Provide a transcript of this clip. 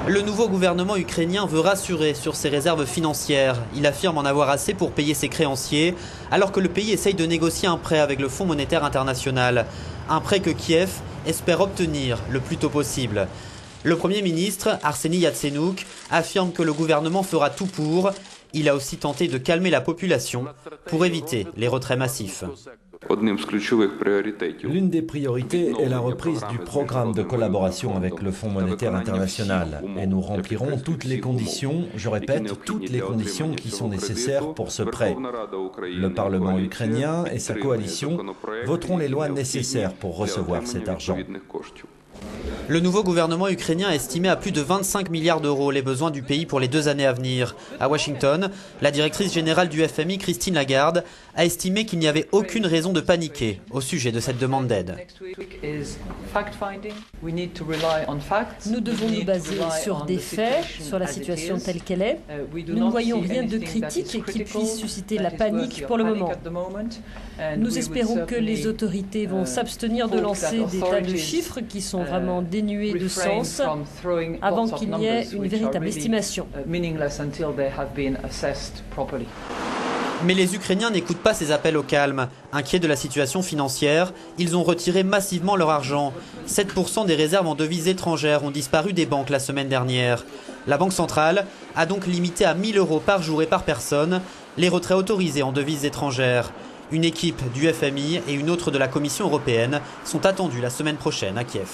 Le nouveau gouvernement ukrainien veut rassurer sur ses réserves financières. Il affirme en avoir assez pour payer ses créanciers, alors que le pays essaye de négocier un prêt avec le Fonds monétaire international. Un prêt que Kiev espère obtenir le plus tôt possible. Le Premier ministre, Arseniy Yatsenyuk, affirme que le gouvernement fera tout pour. Il a aussi tenté de calmer la population pour éviter les retraits massifs. L'une des priorités est la reprise du programme de collaboration avec le Fonds monétaire international. Et nous remplirons toutes les conditions, je répète, toutes les conditions qui sont nécessaires pour ce prêt. Le Parlement ukrainien et sa coalition voteront les lois nécessaires pour recevoir cet argent. Le nouveau gouvernement ukrainien a estimé à plus de 25 milliards d'euros les besoins du pays pour les 2 années à venir. À Washington, la directrice générale du FMI, Christine Lagarde, a estimé qu'il n'y avait aucune raison de paniquer au sujet de cette demande d'aide. Nous devons nous baser sur des faits, sur la situation telle qu'elle est. Nous ne voyons rien de critique qui puisse susciter la panique pour le moment. Nous espérons que les autorités vont s'abstenir de lancer des tas de chiffres qui sont vraiment dénués de sens avant qu'il n'y ait une véritable estimation. Mais les Ukrainiens n'écoutent pas ces appels au calme. Inquiets de la situation financière, ils ont retiré massivement leur argent. 7% des réserves en devises étrangères ont disparu des banques la semaine dernière. La Banque centrale a donc limité à 1 000 € par jour et par personne les retraits autorisés en devises étrangères. Une équipe du FMI et une autre de la Commission européenne sont attendues la semaine prochaine à Kiev.